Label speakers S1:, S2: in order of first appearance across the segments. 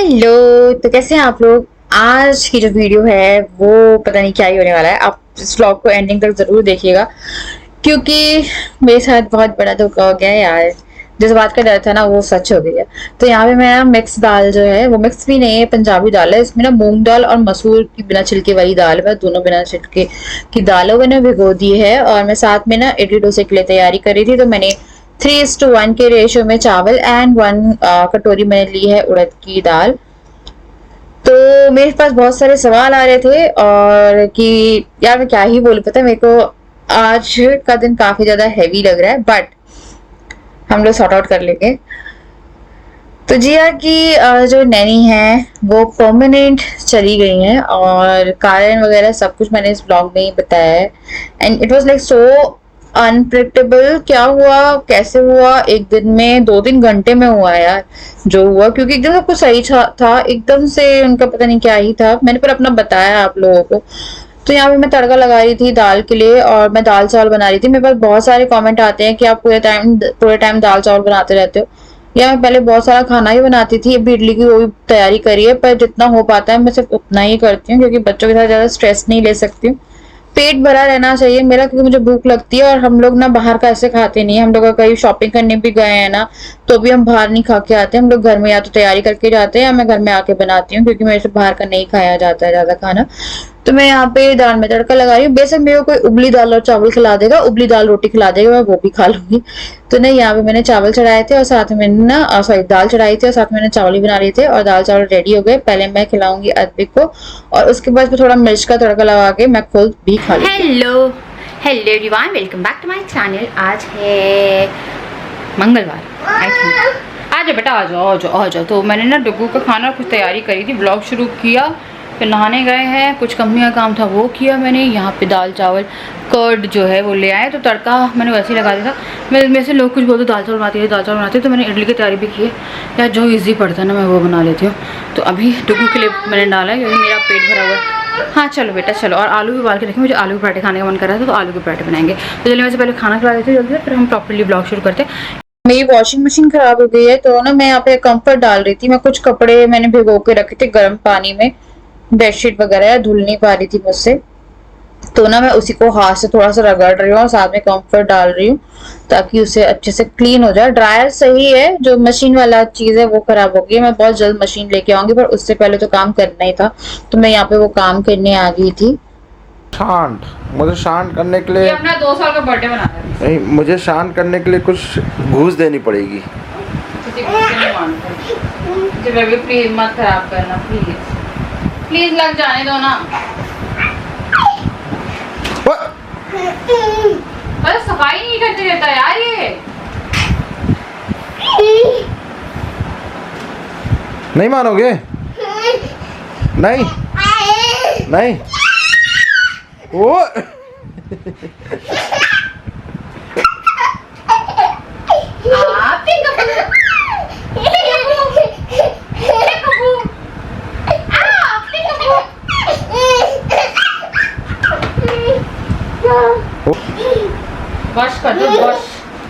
S1: Hello. तो कैसे हैं आप लोग। आज की जो वीडियो है वो पता नहीं क्या ही होने वाला है। आप इस व्लॉग को एंडिंग तक जरूर देखिएगा क्योंकि मेरे साथ बहुत बड़ा धोखा हो गया है यार। जिस बात का डर था ना वो सच हो गई है। तो यहाँ पे मैं मिक्स दाल जो है वो मिक्स भी नहीं है, पंजाबी दाल है। इसमें ना मूंग दाल और मसूर की बिना छिलके वाली दाल है, दोनों बिना छिलके की दाल है, मैंने भिगो दी है। और मैं साथ में ना इडली डोसे के लिए तैयारी कर रही थी, तो मैंने 3:1 के रेशियो में चावल एंड 1 कटोरी मैंने ली है उड़द की दाल। तो मेरे पास बहुत सारे सवाल आ रहे थे और कि यार मैं क्या ही बोलूं, पता है मेरे को आज का दिन काफी ज्यादा हैवी लग रहा है, बट हम लोग सॉर्ट आउट कर लेंगे। तो जी यार कि जो नैनी है वो परमानेंट चली गई हैं और कारण वगैरह सब कुछ मैंने इस ब्लॉग में ही बताया है। And it was like so unpredictable. क्या हुआ, कैसे हुआ, एक दिन में 2-3 घंटे में हुआ यार जो हुआ, क्योंकि एकदम सब कुछ सही था, एकदम से उनका पता नहीं क्या ही था। मैंने पर अपना बताया आप लोगों को। तो यहाँ पे मैं तड़का लगा रही थी दाल के लिए और मैं दाल चावल बना रही थी। मेरे पास बहुत सारे कमेंट आते हैं कि आप पूरे टाइम दाल चावल बनाते रहते हो। या मैं पहले बहुत सारा खाना ही बनाती थी, अभी इडली की वो भी तैयारी करी है, पर जितना हो पाता है मैं सिर्फ उतना ही करती हूँ क्योंकि बच्चों के साथ ज्यादा स्ट्रेस नहीं ले सकती हूँ। पेट भरा रहना चाहिए मेरा, क्योंकि मुझे भूख लगती है और हम लोग ना बाहर का ऐसे खाते नहीं है। हम लोग अगर कहीं शॉपिंग करने भी गए हैं ना तो भी हम बाहर नहीं खा के आते, हम लोग घर में या तो तैयारी करके जाते हैं या मैं घर में आके बनाती हूँ, क्योंकि मेरे से बाहर का नहीं खाया जाता है ज्यादा खाना। तो मैं यहाँ पे दाल में तड़का लगा रही हूँ। बेशक मेरे को कोई उबली दाल और चावल खिला देगा, उबली दाल रोटी खिला देगा, मैं वो भी खा लूंगी। तो नहीं, यहाँ पे मैंने चावल चढ़ाए थे और साथ में ना सॉरी दाल चढ़ाई थी और साथ में मैंने चावल ही बना रहे थे और दाल चावल रेडी हो गए। पहले मैं खिलाऊंगी अद्विक को और उसके बाद थोड़ा मिर्च का तड़का लगा के मैं खुद भी खा लूंगी।
S2: Hello hello everyone, welcome back to my channel. आज है मंगलवार आई थिंक। आ जाओ बेटा, आ जाओ। तो मैंने ना डुगू का खाना कुछ तैयारी करी थी, ब्लॉग शुरू किया, फिर नहाने गए हैं, कुछ कंपनी का काम था वो किया मैंने। यहाँ पे दाल चावल कर्ड जो है वो ले आए, तो तड़का मैंने वैसे ही लगा दिया था। मेरे से लोग कुछ बोलते दाल चावल बनाती है, तो मैंने इडली की तैयारी भी की है यार। जो ईजी पड़ता है ना मैं वो बना लेती हूँ। तो अभी डुगू के लिए मैंने डाला है क्योंकि मेरा पेट भरा हुआ है। हाँ चलो बेटा चलो। और आलू भी उबाल के रखें, मुझे आलू के पराठे खाने का मन कर रहा था, तो आलू के पराठे बनाएंगे। तो चलिए मैं से पहले खाना खिला देती हूँ जल्दी से, फिर हम प्रॉपर्ली ब्लॉग शुरू करते हैं।
S1: मेरी वॉशिंग मशीन खराब हो गई है, तो ना मैं यहाँ पे कंफर्ट डाल रही थी। मैं कुछ कपड़े मैंने भिगो के रखे थे गर्म पानी में, बेडशीट वगैरह धुल नहीं पा रही थी मुझसे, तो ना मैं उसी को हाथ से थोड़ा सा रगड़ रही हूँ और साथ में कंफर्ट डाल रही हूँ ताकि उसे अच्छे से क्लीन हो जाए। ड्रायर सही है, जो मशीन वाला चीज है वो खराब हो गई है। मैं बहुत जल्द मशीन लेके आऊंगी, पर उससे पहले तो काम करना ही था, तो मैं यहाँ पे वो काम करने आ गई थी।
S3: शांत, मुझे शांत करने के लिए
S2: ये अपना 2 साल का बर्थडे मना रहे हैं।
S3: नहीं, मुझे शांत करने के लिए कुछ घूस देनी पड़ेगी।
S2: किसी को नहीं मानते। जब भी प्लीज मत खराब करना, प्लीज लग जाने दो ना। अरे सफाई नहीं करते रहता यार ये।
S3: नहीं मानोगे? नहीं नहीं ओ
S2: बस कर दो,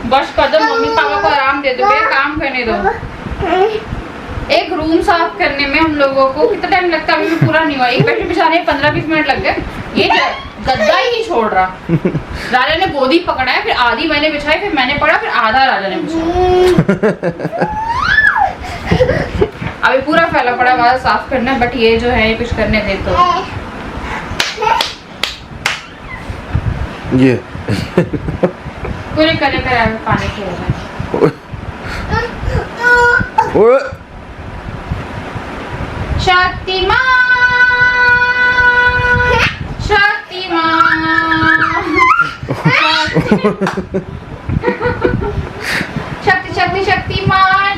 S2: बस कर दो। मम्मी पापा को आराम दे दो, काम करने दो। एक रूम साफ करने में हम लोगों को कितना टाइम लगता है, अभी भी पूरा नहीं हुआ। एक बेड बिछाने में 15-20 मिनट लग गए। ये गद्दा ही नहीं छोड़ रहा। राजा ने गोदी पकड़ा है, फिर आधी मैंने बिछाई, फिर मैंने पढ़ा, फिर आधा राजा ने बिछाया। अभी पूरा फैला पड़ा वाला साफ करना है, बट ये जो है कुछ करने दे तो
S3: ये
S2: पूरे करे पानी खेल रहा है। शक्तिमान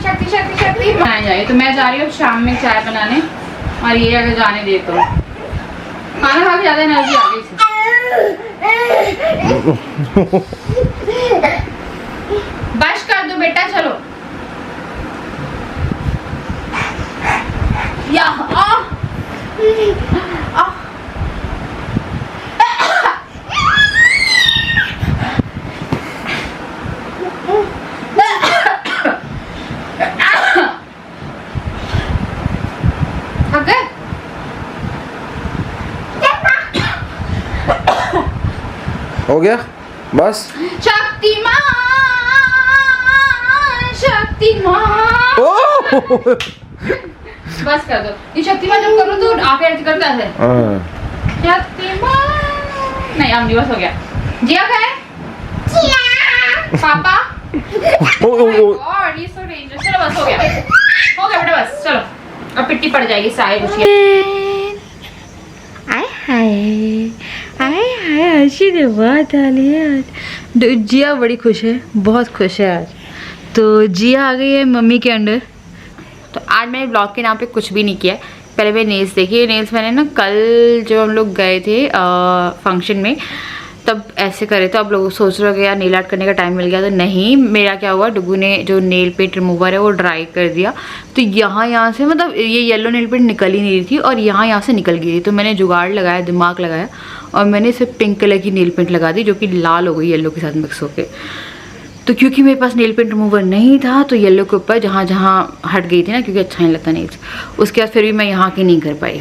S2: शक्तिमान जाए। तो मैं जा रही हूँ शाम में चाय बनाने, और ये अगर जाने दे तो खाना खा के ज्यादा एनर्जी आ गई। बस कर दो बेटा, चलो। या थक गए?
S3: हो गया बस।
S2: शक्तिमान शक्तिमान।
S3: ओ
S2: बस कर दो। ये शक्तिमान जब करो तो आंखें ऐसे करता है। शक्तिमान। नहीं अब नहीं, बस हो गया। जिया का है? पापा। और ये सो डेंजरस। चलो बस हो गया बेटा, बस चलो। अब पिट्टी पड़ जाएगी सारे कुछ। आए हाय हर्षी ने बात डाली है आज। जिया बड़ी खुश है, बहुत खुश है आज। तो जिया आ गई है मम्मी के अंडर। तो आज मैंने ब्लॉग के नाम पे कुछ भी नहीं किया। पहले मैं नेल्स देखी। नेल्स मैंने ना कल जब हम लोग गए थे फंक्शन में तब ऐसे करे। तो अब लोग सोच रहे हो कि यार नेल आर्ट करने का टाइम मिल गया। तो नहीं, मेरा क्या हुआ, डुगू ने जो नेल पेंट रिमूवर है वो ड्राई कर दिया। तो यहाँ से मतलब ये येलो नेल पेंट निकल ही नहीं रही थी और यहाँ से निकल गई थी। तो मैंने जुगाड़ लगाया, दिमाग लगाया और मैंने इसे पिंक कलर की नेल पेंट लगा दी जो कि लाल हो गई येलो के साथ मिक्स होके। तो क्योंकि मेरे पास नेल पेंट रिमूवर नहीं था तो येलो के ऊपर जहाँ जहाँ हट गई थी ना, क्योंकि अच्छा नहीं लगता नेल्स, उसके बाद फिर भी मैं यहाँ की नहीं कर पाई।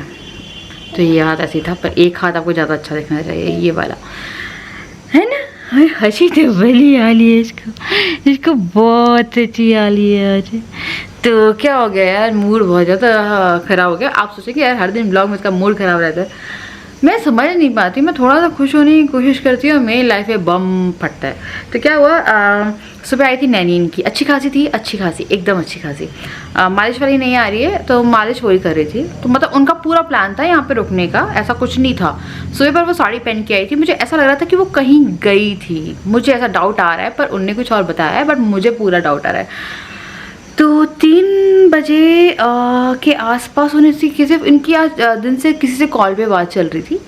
S2: तो ये हाथ ऐसे था, पर एक हाथ आपको ज़्यादा अच्छा दिखना चाहिए, ये वाला है ना। हंसी तो बड़ी आ रही है इसको बहुत अच्छी आ रही है आज। तो क्या हो गया यार, मूड बहुत ज़्यादा ख़राब हो गया। आप सोचें कि यार हर दिन ब्लॉग में इसका मूड ख़राब रहता है। मैं समझ नहीं पाती, मैं थोड़ा सा खुश होने की कोशिश करती हूँ, मेरी लाइफ में बम फटता है। तो क्या हुआ, सुबह आई थी नैनीन की, अच्छी खासी थी, अच्छी खासी एकदम अच्छी खासी। मालिश वाली नहीं आ रही है तो मालिश वही कर रही थी। तो मतलब उनका पूरा प्लान था यहाँ पे रुकने का, ऐसा कुछ नहीं था। सुबह पर वो साड़ी पहन के आई थी, मुझे ऐसा लग रहा था कि वो कहीं गई थी, मुझे ऐसा डाउट आ रहा है, पर उनने कुछ और बताया है, बट मुझे पूरा डाउट आ रहा है। तो 3 बजे के आसपास उन्हें किसी इनकी आज दिन से किसी से कॉल पे बात चल रही थी।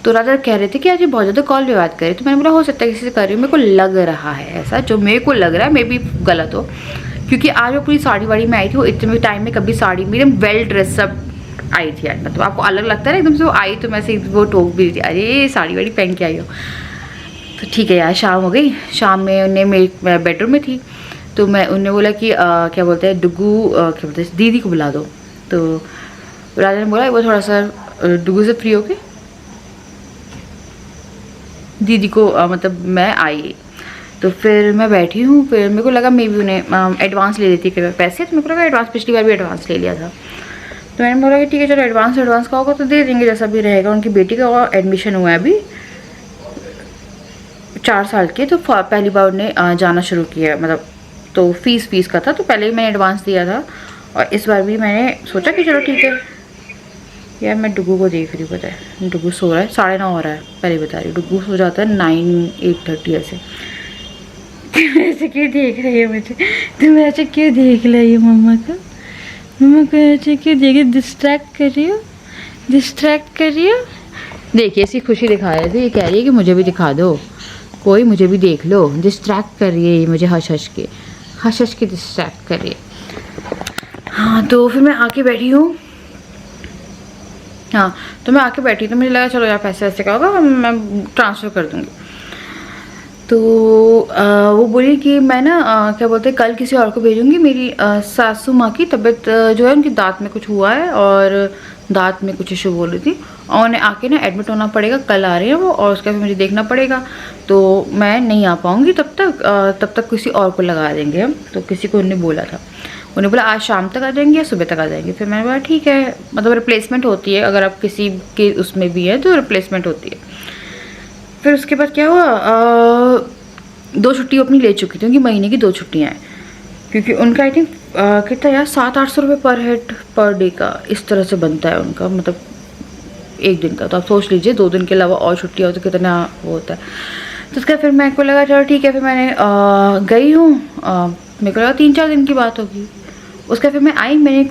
S2: तो राजा कह रहे थे कि आज ये बहुत ज़्यादा कॉल पे बात करे। तो मैंने बोला हो सकता है किसी से कर रही हूँ, मेरे को लग रहा है ऐसा, जो मेरे को लग रहा है, मे भी गलत हो। क्योंकि आज वो पूरी साड़ी वाड़ी में आई थी, वो इतने टाइम में कभी साड़ी में एकदम वेल ड्रेसअप आई थी आज। मतलब आपको अलग लगता है ना एकदम से वो आई, तो मैं से वो टोक भी थी, अरे साड़ी वाड़ी पहन के आई हो। तो ठीक है यार, शाम हो गई। शाम में उन्हें मेरी बेडरूम में थी, तो मैं उन्हें बोला कि क्या बोलते हैं डुगू, क्या बोलते हैं दीदी को बुला दो। तो राजा ने बोला वो थोड़ा सा डुगू से फ्री होके दीदी को मतलब मैं आई। तो फिर मैं बैठी हूँ, फिर मेरे को लगा मे भी उन्हें एडवांस ले लेती पैसे। तो मेरे को लगा एडवांस, पिछली बार भी एडवांस ले लिया था। तो मैंने बोला कि ठीक है चलो एडवांस का होगा तो दे देंगे, जैसा भी रहेगा। उनकी बेटी का एडमिशन हुआ है अभी 4 साल के, तो पहली बार उन्हें जाना शुरू किया, मतलब तो फीस का था। तो पहले ही मैंने एडवांस दिया था और इस बार भी मैंने सोचा कि चलो ठीक है यार। मैं डुगू को देख रही हूँ, पता है डुगू सो रहा है, 9:30 हो रहा है, पहले बता रही हूँ। डुगू सो जाता है 8:30 ऐसे। ऐसे क्यों देख रही है मुझे, तुम ऐसे क्यों देख रही हो मम्मा को ऐसे क्यों देख, डिस्ट्रैक्ट कर रही हो। देखिए इसकी खुशी दिखा रहे थे, ये कह रही है कि मुझे भी दिखा दो, कोई मुझे भी देख लो। डिस्ट्रैक्ट कर रही है ये मुझे, हंस के डिस्ट्रैक्ट कर रही है। हाँ तो फिर मैं आके बैठी हूँ। तो मुझे लगा चलो यार पैसे वैसे का होगा, मैं ट्रांसफ़र कर दूँगी। तो वो बोली कि मैं ना क्या बोलते हैं कल किसी और को भेजूँगी। मेरी सासू माँ की तबीयत जो है, उनकी दांत में कुछ हुआ है और दांत में कुछ इशू बोल रही थी, और उन्हें आके ना एडमिट होना पड़ेगा। कल आ रहे हैं वो, और उसका फिर मुझे देखना पड़ेगा। तो मैं नहीं आ पाऊँगी तब तक किसी और को लगा देंगे हम। तो किसी को उन्होंने बोला था, उन्हें बोला आज शाम तक आ जाएंगे या सुबह तक आ जाएंगे। फिर मैंने बोला ठीक है, मतलब रिप्लेसमेंट होती है, अगर आप किसी के उसमें भी है तो रिप्लेसमेंट होती है। फिर उसके बाद क्या हुआ, 2 छुट्टी अपनी ले चुकी थी, उनकी महीने की 2 छुट्टियाँ हैं। क्योंकि उनका आई थिंक कितना यार 700-800 रुपये पर हेड पर डे का इस तरह से बनता है उनका, मतलब एक दिन का। तो आप सोच लीजिए 2 दिन के अलावा और छुट्टियाँ हो तो कितना वो होता है। तो उसका फिर मेरे को लगा चलो ठीक है, फिर मैंने गई हूँ, मेरे को लगा 3-4 दिन की बात होगी। उसका फिर मैं आई, मेरे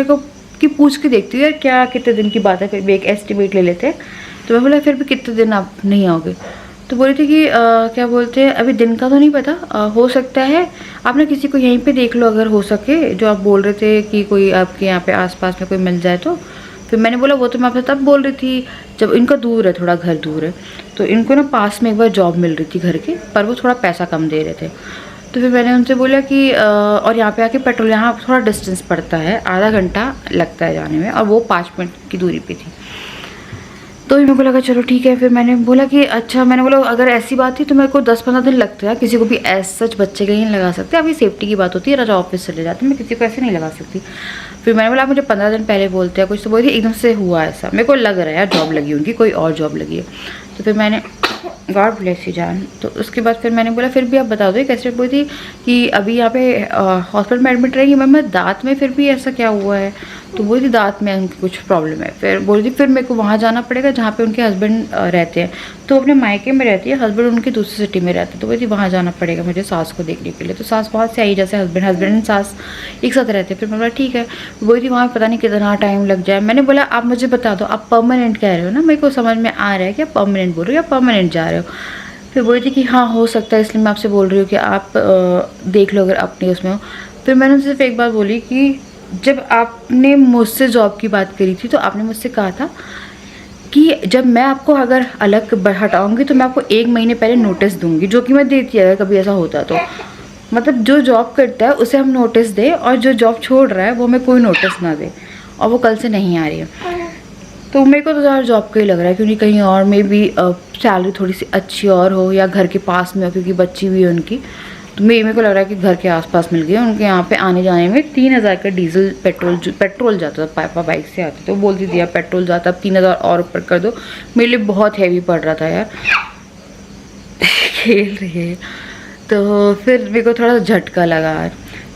S2: को कि पूछ के देखती हूँ यार क्या कितने दिन की बात है, फिर भी एक एस्टिमेट ले लेते हैं। तो मैं बोला फिर भी कितने दिन आप नहीं आओगे। तो बोली थी कि क्या बोलते हैं अभी दिन का तो नहीं पता, हो सकता है आप ना किसी को यहीं पे देख लो अगर हो सके, जो आप बोल रहे थे कि कोई आपके यहाँ पे आसपास में कोई मिल जाए तो। फिर मैंने बोला वो तो मैं आपसे तब बोल रही थी जब इनका दूर है, थोड़ा घर दूर है। तो इनको ना पास में एक बार जॉब मिल रही थी घर के, पर वो थोड़ा पैसा कम दे रहे थे। तो फिर मैंने उनसे बोला कि और यहाँ पे आके पेट्रोल, यहाँ थोड़ा डिस्टेंस पड़ता है, आधा घंटा लगता है जाने में, और वो 5 मिनट की दूरी पे थी। तो मेरे को लगा चलो ठीक है। फिर मैंने बोला कि अच्छा, मैंने बोला अगर ऐसी बात थी तो मेरे को 10-15 दिन लगते हैं, किसी को भी ऐसा सच बच्चे के लिए नहीं लगा सकते, अभी सेफ्टी की बात होती है, राजा ऑफिस चले जाते, मैं किसी को ऐसे नहीं लगा सकती। फिर मैंने बोला मुझे 15 दिन पहले बोलते हैं कुछ, तो बोलती एकदम से हुआ ऐसा, मेरे को लग रहा है यार जॉब लगी उनकी, कोई और जॉब लगी है। तो फिर मैंने गॉड ब्लेस यू जान। तो उसके बाद फिर मैंने बोला फिर भी आप बता दो कैसे। बोली थी कि अभी यहाँ पे हॉस्पिटल में एडमिट रहेंगी। मैं दांत में फिर भी ऐसा क्या हुआ है? तो बोली थी दांत में उनकी कुछ प्रॉब्लम है। फिर बोली थी फिर मेरे को वहाँ जाना पड़ेगा जहाँ पे उनके हस्बैंड रहते हैं। तो अपने मायके में रहती है, हस्बैंड उनकी दूसरी सिटी में रहते हैं। तो बोली थी वहाँ जाना पड़ेगा मुझे सास को देखने के लिए। तो सास बहुत से आई, जैसे हस्बैंड एंड सास एक साथ रहते हैं। फिर मैं बोला ठीक है। बोली थी वहाँ पता नहीं कितना टाइम लग जाए। मैंने बोला आप मुझे बता दो आप परमानेंट कह रहे हो ना, मेरे को समझ में आ रहा है कि आप परमानेंट बोल रहे हो या परमानेंट जा रहे हो। फिर बोली थी कि हाँ हो सकता है, इसलिए मैं आपसे बोल रही हूँ कि आप देख लो अगर अपने उसमें हो। फिर मैंने उनसे सिर्फ एक बात बोली कि जब आपने मुझसे जॉब की बात करी थी तो आपने मुझसे कहा था कि जब मैं आपको अगर अलग हटाऊंगी तो मैं आपको 1 महीने पहले नोटिस दूंगी, जो कि मैं देती है अगर कभी ऐसा होता तो। मतलब जो जॉब करता है उसे हम नोटिस दें और जो जॉब छोड़ रहा है वो हमें कोई नोटिस ना दे, और वो कल से नहीं आ रही है। तो मेरे को तो ज़्यादा जॉब का ही लग रहा है, क्योंकि कहीं और में भी सैलरी थोड़ी सी अच्छी और हो या घर के पास में हो, क्योंकि बच्ची भी है उनकी। तो मेरे को लग रहा है कि घर के आसपास मिल गया। उनके यहाँ पे आने जाने में 3000 का डीजल पेट्रोल जाता था, पापा बाइक से आते तो बोलती थी यार पेट्रोल जाता, अब 3000 और ऊपर कर दो। मेरे लिए बहुत हैवी पड़ रहा था यार। खेल रही है। तो फिर मेरे को थोड़ा झटका लगा।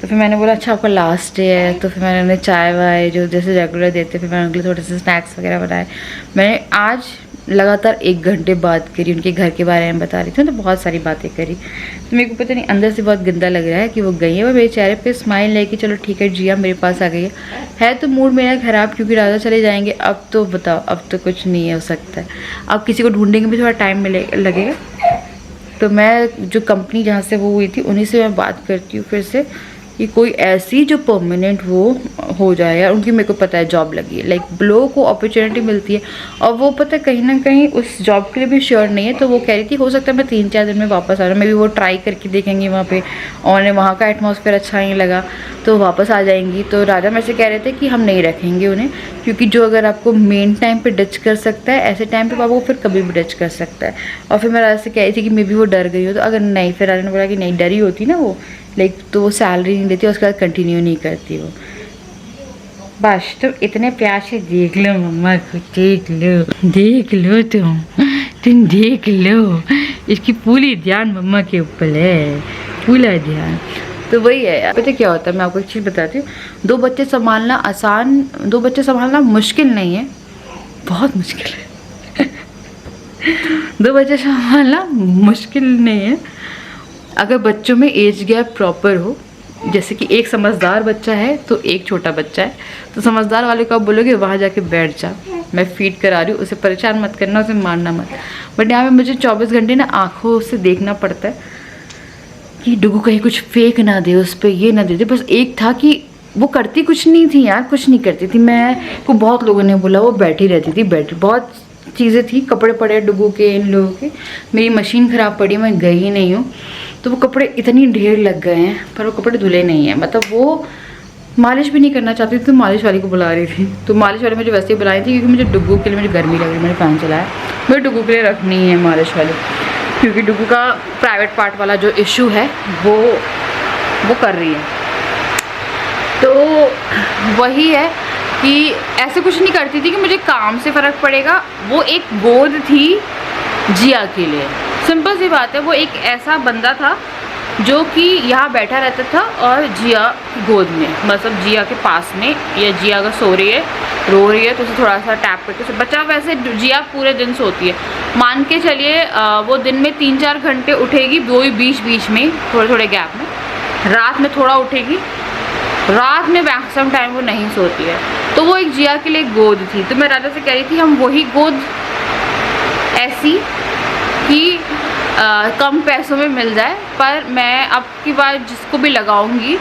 S2: तो फिर मैंने बोला अच्छा आपका लास्ट डे है। तो फिर मैंने उन्हें चाय वाय जो जैसे रेगुलर देते, फिर मैंने उनके लिए थोड़े से स्नैक्स वगैरह बनाए। मैंने आज लगातार 1 घंटे बात करी, उनके घर के बारे में बता रही थी, तो बहुत सारी बातें करी। तो मेरे को पता नहीं अंदर से बहुत गंदा लग रहा है कि वो गई है। वो मेरे चेहरे पे स्माइल है कि चलो ठीक है जिया मेरे पास आ गई है। तो मूड मेरा ख़राब क्योंकि राजा चले जाएंगे। अब तो बताओ, अब तो कुछ नहीं हो सकता है। अब किसी को ढूंढने में भी थोड़ा टाइम लगेगा। तो मैं जो कंपनी जहाँ से वो हुई थी उन्हीं से मैं बात करती हूँ फिर से कि कोई ऐसी जो परमानेंट वो हो जाए यार। उनकी मेरे को पता है जॉब लगी है, लाइक लोगों को अपॉर्चुनिटी मिलती है, और वो पता है कहीं ना कहीं उस जॉब के लिए भी श्योर नहीं है। तो वो कह रही थी हो सकता है मैं 3-4 दिन में वापस आ रहा हूँ, मैं भी वो ट्राई करके देखेंगी वहाँ पे, और उन्हें वहाँ का एटमॉस्फेयर अच्छा नहीं लगा तो वापस आ जाएंगी। तो राजा मेरे से कह रहे थे कि हम नहीं रखेंगे उन्हें, क्योंकि जो अगर आपको मेन टाइम पे डच कर सकता है ऐसे टाइम पे वो फिर कभी भी डच कर सकता है। और फिर मैं राजा से कह रही थी कि मे बी वो डर गई हो, तो अगर नहीं, फिर राजा ने बोला कि नहीं डरी होती ना वो, लाइक तो वो सैलरी नहीं देती, उसके बाद कंटिन्यू नहीं करती वो। बस तुम इतने प्यार से देख लो मम्मा को, देख लो तुम देख लो। इसकी पूरी ध्यान मम्मा के ऊपर है, पूरा ध्यान। तो वही है यार। पता क्या होता है, मैं आपको एक चीज़ बताती हूँ। 2 बच्चे संभालना आसान, 2 बच्चे संभालना मुश्किल नहीं है, बहुत मुश्किल है। 2 बच्चे संभालना मुश्किल नहीं है अगर बच्चों में एज गैप प्रॉपर हो। जैसे कि एक समझदार बच्चा है तो एक छोटा बच्चा है, तो समझदार वाले को आप बोलोगे वहाँ जाके बैठ जा, मैं फीड करा रही हूँ, उसे परेशान मत करना, उसे मारना मत। बट यहाँ पे मुझे 24 घंटे ना आँखों से देखना पड़ता है कि डुगू कहीं कुछ फेक ना दे उस पर, ये ना दे दे। बस एक था कि वो करती कुछ नहीं थी यार, कुछ नहीं करती थी। मैं को बहुत लोगों ने बोला वो बैठी रहती थी, बैठी बहुत चीज़ें थी, कपड़े पड़े डुगू के, इन लोगों के। मेरी मशीन ख़राब पड़ी, मैं गई ही नहीं हूँ, तो वो कपड़े इतनी ढेर लग गए हैं, पर वो कपड़े धुले नहीं हैं। मतलब वो मालिश भी नहीं करना चाहती थी, तो मालिश वाली को बुला रही थी। तो मालिश वाली मुझे वैसे ही बुलाई थी क्योंकि मुझे डुगू के लिए मुझे गर्मी लग रही है, मैंने फ़ैन चलाया, मुझे डुगू के लिए रखनी है मालिश वाली, क्योंकि डुगू का प्राइवेट पार्ट वाला जो इशू है वो कर रही है। तो वही है कि ऐसे कुछ नहीं करती थी कि मुझे काम से फ़र्क पड़ेगा। वो एक गोद थी जिया के लिए, सिंपल सी बात है। वो एक ऐसा बंदा था जो कि यहाँ बैठा रहता था और जिया की गोद में, मतलब जिया के पास में, या जिया अगर सो रही है रो रही है तो उसे थोड़ा सा टैप करके बच्चा। वैसे जिया पूरे दिन सोती है, मान के चलिए वो दिन में 3-4 घंटे उठेगी, वो भी बीच में थोड़े गैप में। रात में थोड़ा उठेगी, रात में मैक्सिमम टाइम वो नहीं सोती है। तो वो एक जिया के लिए गोद थी। तो मैं राजा से कह रही थी हम वही गोद ऐसी कि कम पैसों में मिल जाए, पर मैं अब की बार जिसको भी लगाऊंगी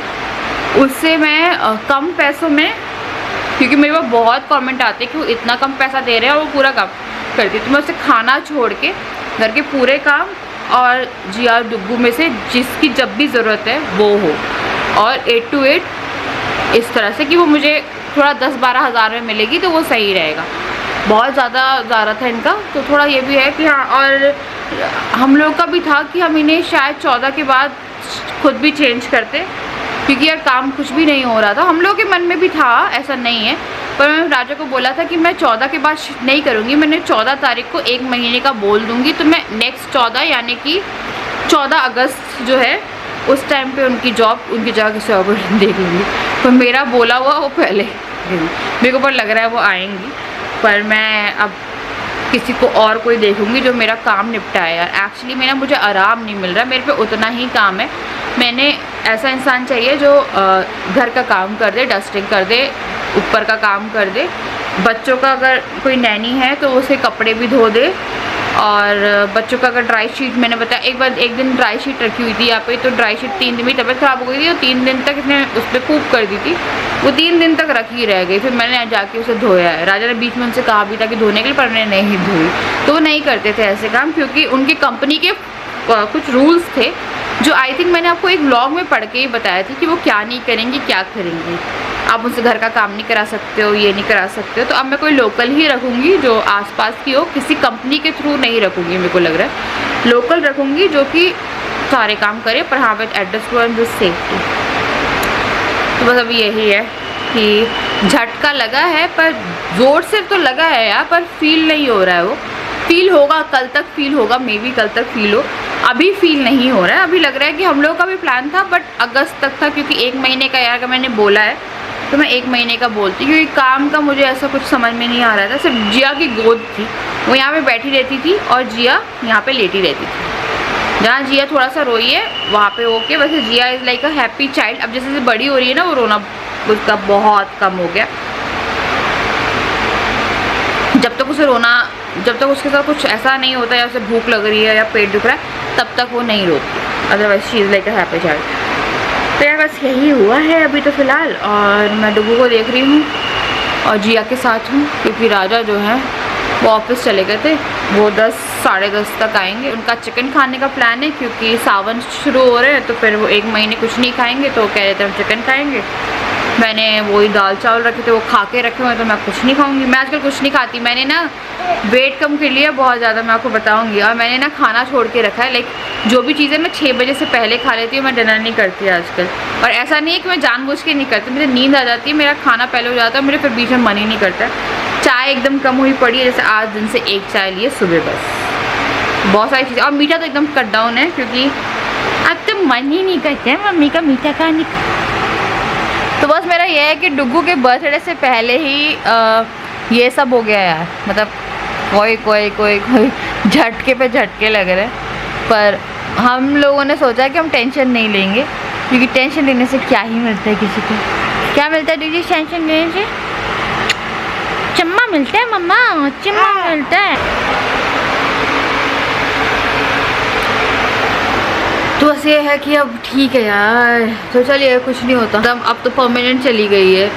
S2: उससे मैं कम पैसों में, क्योंकि मेरे पास बहुत कमेंट आते हैं कि वो इतना कम पैसा दे रहे हैं और वो पूरा काम करती है। तो मैं उससे खाना छोड़ के घर के पूरे काम और जिया डुग्गू में से जिसकी जब भी ज़रूरत है वो हो, और 8 to 8 इस तरह से कि वो मुझे थोड़ा 10-12 हज़ार में मिलेगी तो वो सही रहेगा। बहुत ज़्यादा था इनका, तो थोड़ा ये भी है कि हाँ। और हम लोग का भी था कि हम इन्हें शायद 14 के बाद खुद भी चेंज करते, क्योंकि यार काम कुछ भी नहीं हो रहा था। हम लोग के मन में भी था, ऐसा नहीं है, पर मैं राजा को बोला था कि मैं 14 के बाद नहीं करूँगी, मैंने 14 तारीख को 1 महीने का बोल दूँगी, तो मैं नेक्स्ट 14 यानी कि 14 अगस्त जो है उस टाइम पे उनकी जॉब, उनकी जगह किसी और देख लूँगी। पर मेरा बोला हुआ वो पहले मेरे को पर लग रहा है वो आएंगी, पर मैं अब किसी को और कोई देखूँगी जो मेरा काम निपटाए यार। एक्चुअली मेरा मुझे आराम नहीं मिल रहा, मेरे पे उतना ही काम है। मैंने ऐसा इंसान चाहिए जो घर का काम कर दे, डस्टिंग कर दे, ऊपर का काम कर दे, बच्चों का अगर कोई नैनी है तो उसे कपड़े भी धो दे, और बच्चों का अगर ड्राई शीट, मैंने बताया एक दिन ड्राई शीट रखी हुई थी यहाँ पे, तो ड्राई शीट 3 दिन में तबीयत ख़राब हो गई थी, और 3 दिन तक इसने उस पर पूप कर दी थी, वो 3 दिन तक रखी रह गई। फिर मैंने जाके उसे धोया है। राजा ने बीच में उनसे कहा भी था कि धोने के लिए, पर मैंने नहीं धोई। तो वो नहीं करते थे ऐसे काम, क्योंकि उनकी कंपनी के कुछ रूल्स थे जो आई थिंक मैंने आपको एक व्लॉग में पढ़ के ही बताया था कि वो क्या नहीं करेंगी, क्या करेंगी। आप उनसे घर का काम नहीं करा सकते हो, ये नहीं करा सकते हो। तो अब मैं कोई लोकल ही रखूँगी जो आसपास की हो, किसी कंपनी के थ्रू नहीं रखूँगी, मेरे को लग रहा है लोकल रखूँगी जो कि सारे काम करे, पर हाँ with address to and with safety. तो बस अभी यही है कि झटका लगा है, पर ज़ोर से तो लगा है यार, पर फील नहीं हो रहा है। वो फील होगा, कल तक फील होगा, मे बी कल तक फील हो, अभी फील नहीं हो रहा है। अभी लग रहा है कि हम लोगों का भी प्लान था बट अगस्त तक था, क्योंकि 1 महीने का यार का मैंने बोला है, तो मैं 1 महीने का बोलती, क्योंकि काम का मुझे ऐसा कुछ समझ में नहीं आ रहा था। सिर्फ जिया की गोद थी, वो यहाँ पे बैठी रहती थी और जिया यहाँ पे लेटी रहती थी। जहाँ जिया थोड़ा सा रोई है वहाँ पे ओके, वैसे Jiya is like a happy child. अब जैसे बड़ी हो रही है ना, वो रोना उसका बहुत कम हो गया। जब तक उसे रोना, जब तक उसके साथ कुछ ऐसा नहीं होता, या उसे भूख लग रही है या पेट दुख रहा है, तब तक वो नहीं रोती। Otherwise she is like a happy child. तो यार बस यही हुआ है अभी तो फ़िलहाल। और मैं डुगू को देख रही हूँ और जिया के साथ हूँ, क्योंकि राजा जो है वो ऑफिस चले गए थे, वो 10 साढ़े 10 तक आएंगे। उनका चिकन खाने का प्लान है, क्योंकि सावन शुरू हो रहे हैं, तो फिर वो 1 महीने कुछ नहीं खाएंगे, तो कह रहे थे हम चिकन खाएंगे। मैंने वही दाल चावल रखे थे, वो खा के रखे हुए हैं, तो मैं कुछ नहीं खाऊंगी। मैं आजकल कुछ नहीं खाती, मैंने ना वेट कम कर लिया बहुत ज़्यादा, मैं आपको बताऊंगी। और मैंने ना खाना छोड़ के रखा है, लाइक जो भी चीज़ें मैं 6 बजे से पहले खा लेती हूँ, मैं डिनर नहीं करती आजकल। और ऐसा नहीं है कि मैं जानबूझ के नहीं करती, मुझे नींद आ जाती है, मेरा खाना पहले हो जाता है, मेरे फिर बीच में मन ही नहीं करता। चाय एकदम कम हुई पड़ी है, जैसे आज दिन से 1 चाय लिए सुबह बस। बहुत सारी चीज़ें, और मीठा तो एकदम कट डाउन है, क्योंकि अब तो मन ही नहीं करता है मम्मी का मीठा खाने का। तो बस मेरा ये है कि डुग्गू के बर्थडे से पहले ही ये सब हो गया यार, मतलब कोई कोई कोई कोई झटके पे झटके लग रहे हैं। पर हम लोगों ने सोचा कि हम टेंशन नहीं लेंगे, क्योंकि टेंशन लेने से क्या ही मिलता है किसी को। क्या मिलता है दीदी टेंशन लेने से? चम्मा मिलता है मम्मा, चम्मा मिलता है। तो बस ये है कि अब ठीक है यार, तो चलिए कुछ नहीं होता। अब तो परमानेंट चली गई है,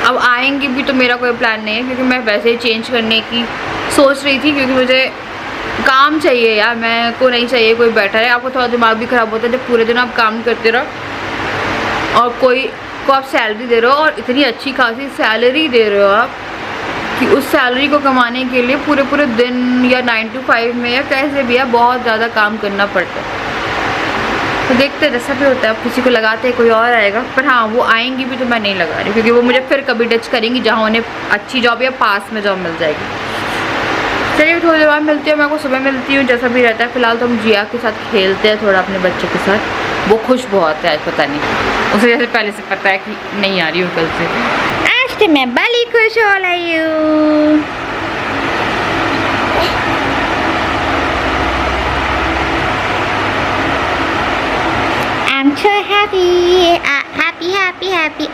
S2: अब आएंगी भी तो मेरा कोई प्लान नहीं है, क्योंकि मैं वैसे ही चेंज करने की सोच रही थी, क्योंकि मुझे काम चाहिए यार, मैं को नहीं चाहिए कोई बैठा है। आपको थोड़ा दिमाग भी ख़राब होता है जब पूरे दिन आप काम करते रहो और कोई को आप सैलरी दे रहे हो, और इतनी अच्छी खासी सैलरी दे रहे हो आप कि उस सैलरी को कमाने के लिए पूरे पूरे दिन या 9 to 5 में या कैसे भी है बहुत ज़्यादा काम करना पड़ता है। तो देखते हैं जैसा भी होता है, अब किसी को लगाते हैं कोई और आएगा। पर हाँ वो आएंगी भी तो मैं नहीं लगा रही, क्योंकि वो मुझे फिर कभी टच करेंगी जहाँ उन्हें अच्छी जॉब या पास में जॉब मिल जाएगी। चलिए थोड़ी देर बाद मिलती हूँ, मैं को सुबह मिलती हूँ, जैसा भी रहता है। फिलहाल तो हम जिया के साथ खेलते हैं थोड़ा अपने बच्चे के साथ। वो खुश बहुत है आज, पता नहीं उसे जैसे पहले से पता है कि नहीं आ रही हूँ कल से। आज तो मैं बड़ी खुश हो रही हूँ। I'm so happy, happy, happy, happy.